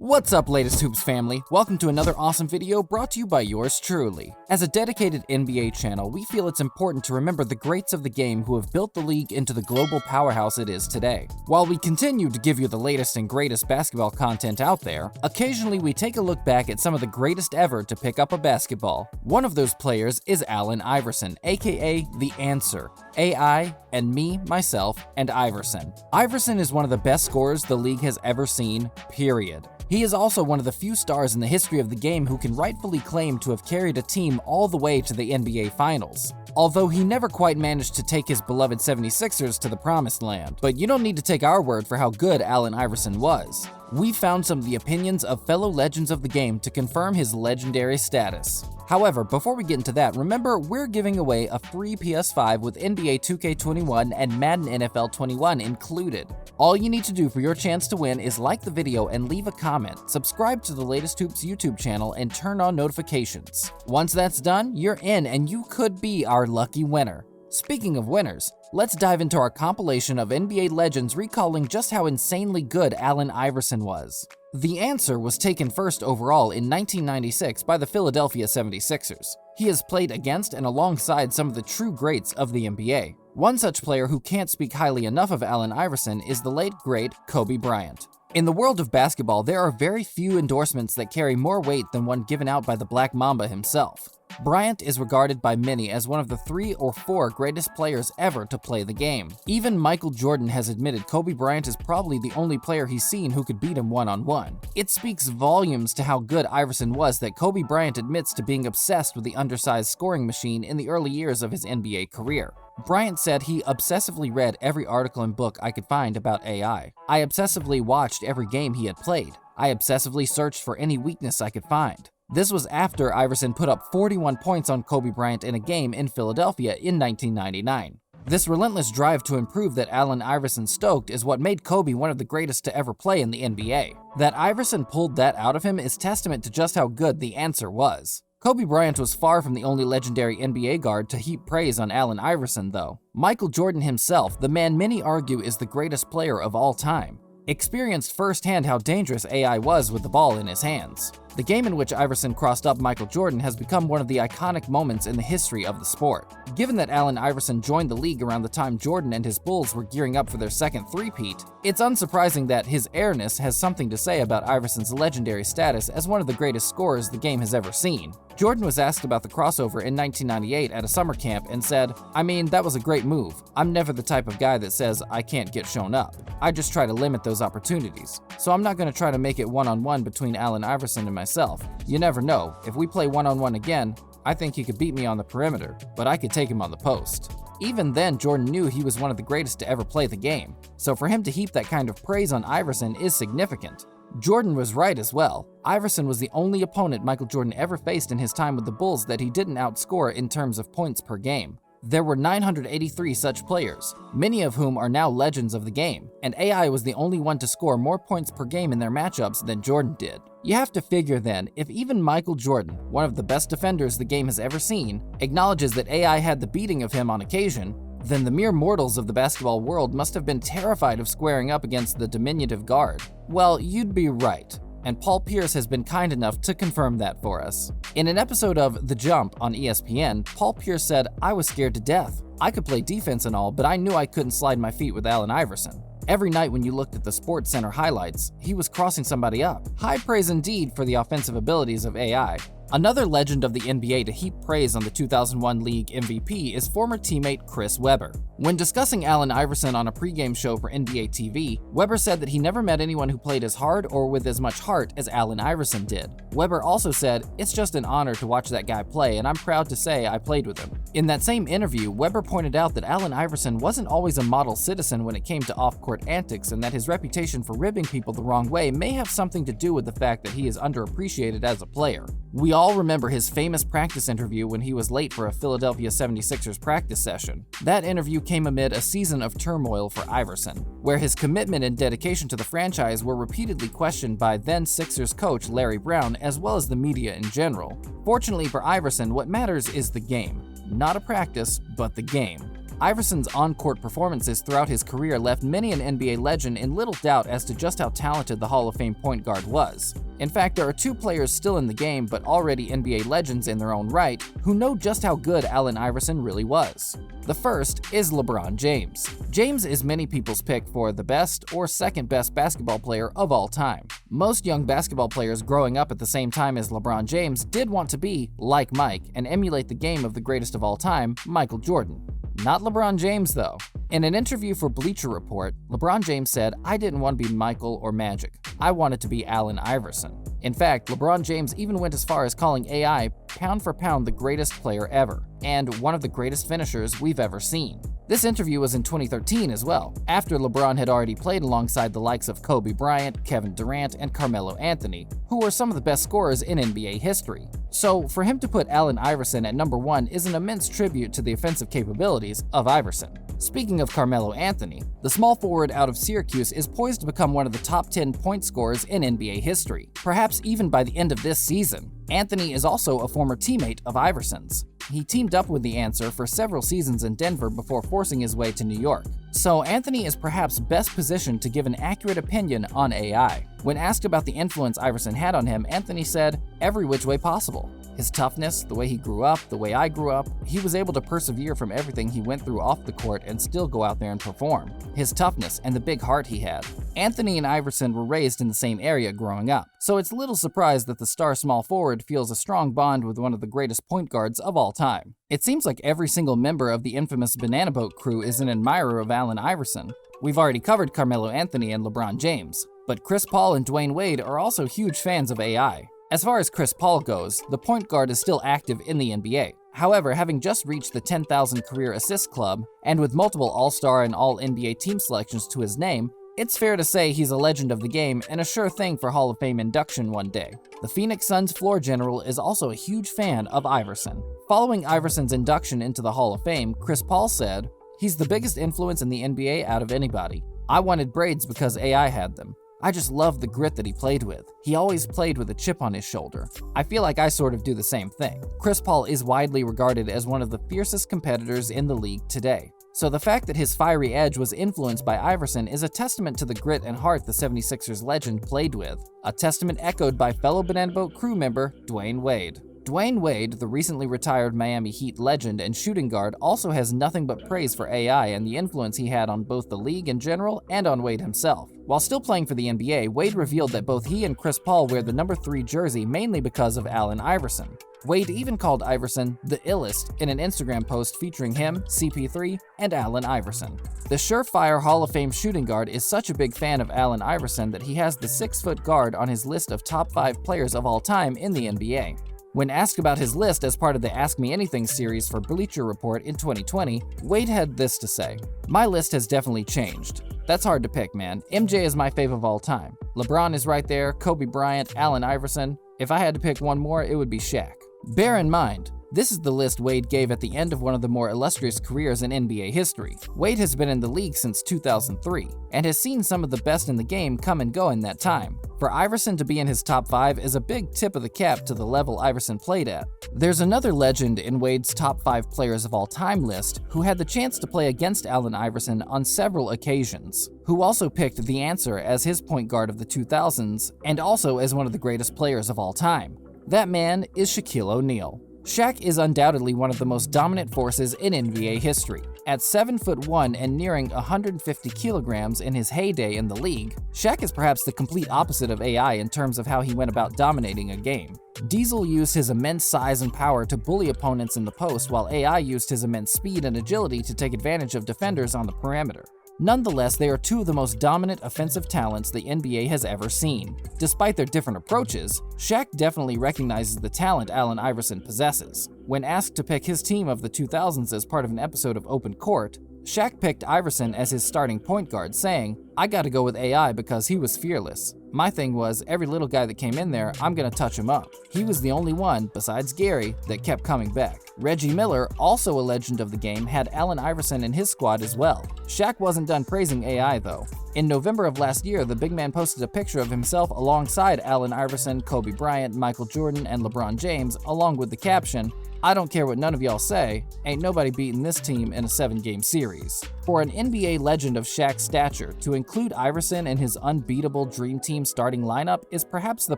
What's up, latest Hoops family? Welcome to another awesome video brought to you by yours truly. As a dedicated NBA channel, we feel it's important to remember the greats of the game who have built the league into the global powerhouse it is today. While we continue to give you the latest and greatest basketball content out there, occasionally we take a look back at some of the greatest ever to pick up a basketball. One of those players is Allen Iverson, aka The Answer. AI, and me, myself, and Iverson. Iverson is one of the best scorers the league has ever seen, period. He is also one of the few stars in the history of the game who can rightfully claim to have carried a team all the way to the NBA Finals. Although he never quite managed to take his beloved 76ers to the promised land. But you don't need to take our word for how good Allen Iverson was. We found some of the opinions of fellow legends of the game to confirm his legendary status. However, before we get into that, remember we're giving away a free PS5 with NBA 2K21 and Madden NFL 21 included. All you need to do for your chance to win is like the video and leave a comment, subscribe to the Latest Hoops YouTube channel, and turn on notifications. Once that's done, you're in and you could be our lucky winner. Speaking of winners, let's dive into our compilation of NBA legends recalling just how insanely good Allen Iverson was. The Answer was taken first overall in 1996 by the Philadelphia 76ers. He has played against and alongside some of the true greats of the NBA. One such player who can't speak highly enough of Allen Iverson is the late great Kobe Bryant. In the world of basketball, there are very few endorsements that carry more weight than one given out by the Black Mamba himself. Bryant is regarded by many as one of the 3 or 4 greatest players ever to play the game. Even Michael Jordan has admitted Kobe Bryant is probably the only player he's seen who could beat him one-on-one. It speaks volumes to how good Iverson was that Kobe Bryant admits to being obsessed with the undersized scoring machine in the early years of his NBA career. Bryant said he obsessively read every article and book I could find about AI. I obsessively watched every game he had played. I obsessively searched for any weakness I could find. This was after Iverson put up 41 points on Kobe Bryant in a game in Philadelphia in 1999. This relentless drive to improve that Allen Iverson stoked is what made Kobe one of the greatest to ever play in the NBA. That Iverson pulled that out of him is testament to just how good The Answer was. Kobe Bryant was far from the only legendary NBA guard to heap praise on Allen Iverson, though. Michael Jordan himself, the man many argue is the greatest player of all time, experienced firsthand how dangerous AI was with the ball in his hands. The game in which Iverson crossed up Michael Jordan has become one of the iconic moments in the history of the sport. Given that Allen Iverson joined the league around the time Jordan and his Bulls were gearing up for their second three-peat, it's unsurprising that his airness has something to say about Iverson's legendary status as one of the greatest scorers the game has ever seen. Jordan was asked about the crossover in 1998 at a summer camp and said, "I mean, that was a great move. I'm never the type of guy that says I can't get shown up. I just try to limit those opportunities. So I'm not going to try to make it one-on-one between Allen Iverson and myself. You never know. If we play one-on-one again, I think he could beat me on the perimeter, but I could take him on the post." Even then, Jordan knew he was one of the greatest to ever play the game. So for him to heap that kind of praise on Iverson is significant. Jordan was right as well. Iverson was the only opponent Michael Jordan ever faced in his time with the Bulls that he didn't outscore in terms of points per game. There were 983 such players, many of whom are now legends of the game, and AI was the only one to score more points per game in their matchups than Jordan did. You have to figure then, if even Michael Jordan, one of the best defenders the game has ever seen, acknowledges that AI had the beating of him on occasion, then the mere mortals of the basketball world must have been terrified of squaring up against the diminutive guard. Well, you'd be right. And Paul Pierce has been kind enough to confirm that for us. In an episode of The Jump on ESPN, Paul Pierce said, "I was scared to death. I could play defense and all, but I knew I couldn't slide my feet with Allen Iverson. Every night when you looked at the Sports Center highlights, he was crossing somebody up." High praise indeed for the offensive abilities of AI. Another legend of the NBA to heap praise on the 2001 league MVP is former teammate Chris Webber. When discussing Allen Iverson on a pregame show for NBA TV, Webber said that he never met anyone who played as hard or with as much heart as Allen Iverson did. Webber also said, "It's just an honor to watch that guy play, and I'm proud to say I played with him." In that same interview, Webber pointed out that Allen Iverson wasn't always a model citizen when it came to off-court antics, and that his reputation for ribbing people the wrong way may have something to do with the fact that he is underappreciated as a player. We all remember his famous practice interview when he was late for a Philadelphia 76ers practice session. That interview came amid a season of turmoil for Iverson, where his commitment and dedication to the franchise were repeatedly questioned by then Sixers coach Larry Brown as well as the media in general. Fortunately for Iverson, what matters is the game. Not a practice, but the game. Iverson's on-court performances throughout his career left many an NBA legend in little doubt as to just how talented the Hall of Fame point guard was. In fact, there are two players still in the game but already NBA legends in their own right who know just how good Allen Iverson really was. The first is LeBron James. James is many people's pick for the best or second best basketball player of all time. Most young basketball players growing up at the same time as LeBron James did want to be like Mike and emulate the game of the greatest of all time, Michael Jordan. Not LeBron James, though. In an interview for Bleacher Report, LeBron James said, "I didn't want to be Michael or Magic. I wanted to be Allen Iverson." In fact, LeBron James even went as far as calling AI pound for pound the greatest player ever, and one of the greatest finishers we've ever seen. This interview was in 2013 as well, after LeBron had already played alongside the likes of Kobe Bryant, Kevin Durant, and Carmelo Anthony, who were some of the best scorers in NBA history. So for him to put Allen Iverson at number 1 is an immense tribute to the offensive capabilities of Iverson. Speaking of Carmelo Anthony, the small forward out of Syracuse is poised to become one of the top 10 point scorers in NBA history, perhaps even by the end of this season. Anthony is also a former teammate of Iverson's. He teamed up with the Answer for several seasons in Denver before forcing his way to New York. So Anthony is perhaps best positioned to give an accurate opinion on AI. When asked about the influence Iverson had on him, Anthony said, "Every which way possible. His toughness, the way he grew up, the way I grew up, he was able to persevere from everything he went through off the court and still go out there and perform. His toughness and the big heart he had." Anthony and Iverson were raised in the same area growing up, so it's little surprise that the star small forward feels a strong bond with one of the greatest point guards of all time. It seems like every single member of the infamous Banana Boat crew is an admirer of Allen Iverson. We've already covered Carmelo Anthony and LeBron James, but Chris Paul and Dwayne Wade are also huge fans of AI. As far as Chris Paul goes, the point guard is still active in the NBA. However, having just reached the 10,000 career assist club, and with multiple All-Star and All-NBA team selections to his name, it's fair to say he's a legend of the game and a sure thing for Hall of Fame induction one day. The Phoenix Suns floor general is also a huge fan of Iverson. Following Iverson's induction into the Hall of Fame, Chris Paul said, "He's the biggest influence in the NBA out of anybody. I wanted braids because AI had them. I just love the grit that he played with. He always played with a chip on his shoulder. I feel like I sort of do the same thing." Chris Paul is widely regarded as one of the fiercest competitors in the league today. So the fact that his fiery edge was influenced by Iverson is a testament to the grit and heart the 76ers legend played with, a testament echoed by fellow Banana Boat crew member Dwayne Wade. Dwayne Wade, the recently retired Miami Heat legend and shooting guard, also has nothing but praise for AI and the influence he had on both the league in general and on Wade himself. While still playing for the NBA, Wade revealed that both he and Chris Paul wear the number 3 jersey mainly because of Allen Iverson. Wade even called Iverson the illest in an Instagram post featuring him, CP3, and Allen Iverson. The surefire Hall of Fame shooting guard is such a big fan of Allen Iverson that he has the 6-foot guard on his list of top 5 players of all time in the NBA. When asked about his list as part of the Ask Me Anything series for Bleacher Report in 2020, Wade had this to say, "My list has definitely changed. That's hard to pick, man. MJ is my fave of all time. LeBron is right there, Kobe Bryant, Allen Iverson. If I had to pick one more, it would be Shaq." Bear in mind, this is the list Wade gave at the end of one of the more illustrious careers in NBA history. Wade has been in the league since 2003, and has seen some of the best in the game come and go in that time. For Iverson to be in his top 5 is a big tip of the cap to the level Iverson played at. There's another legend in Wade's top 5 players of all time list who had the chance to play against Allen Iverson on several occasions, who also picked the Answer as his point guard of the 2000s, and also as one of the greatest players of all time. That man is Shaquille O'Neal. Shaq is undoubtedly one of the most dominant forces in NBA history. At 7'1" and nearing 150 kilograms in his heyday in the league, Shaq is perhaps the complete opposite of AI in terms of how he went about dominating a game. Diesel used his immense size and power to bully opponents in the post, while AI used his immense speed and agility to take advantage of defenders on the perimeter. Nonetheless, they are two of the most dominant offensive talents the NBA has ever seen. Despite their different approaches, Shaq definitely recognizes the talent Allen Iverson possesses. When asked to pick his team of the 2000s as part of an episode of Open Court, Shaq picked Iverson as his starting point guard, saying, "I gotta go with AI because he was fearless. My thing was, every little guy that came in there, I'm gonna touch him up. He was the only one, besides Gary, that kept coming back. Reggie Miller, also a legend of the game, had Allen Iverson in his squad as well. Shaq wasn't done praising AI though. In November of last year, the big man posted a picture of himself alongside Allen Iverson, Kobe Bryant, Michael Jordan, and LeBron James, along with the caption, "I don't care what none of y'all say, ain't nobody beating this team in a 7-game series." For an NBA legend of Shaq's stature, to include Iverson in his unbeatable Dream Team starting lineup is perhaps the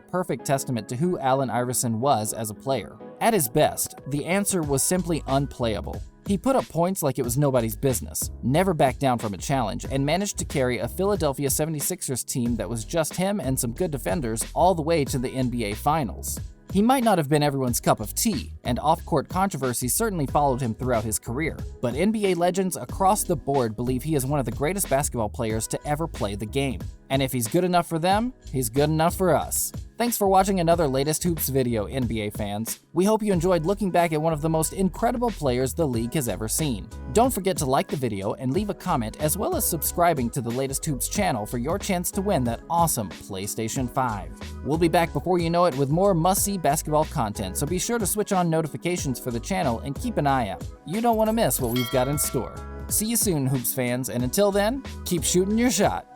perfect testament to who Allen Iverson was as a player. At his best, the answer was simply unplayable. He put up points like it was nobody's business, never backed down from a challenge, and managed to carry a Philadelphia 76ers team that was just him and some good defenders all the way to the NBA Finals. He might not have been everyone's cup of tea, and off-court controversy certainly followed him throughout his career, but NBA legends across the board believe he is one of the greatest basketball players to ever play the game. And if he's good enough for them, he's good enough for us. Thanks for watching another Latest Hoops video, NBA fans. We hope you enjoyed looking back at one of the most incredible players the league has ever seen. Don't forget to like the video and leave a comment, as well as subscribing to the Latest Hoops channel for your chance to win that awesome PlayStation 5. We'll be back before you know it with more must-see basketball content, so be sure to switch on notifications for the channel and keep an eye out. You don't want to miss what we've got in store. See you soon, Hoops fans, and until then, keep shooting your shot.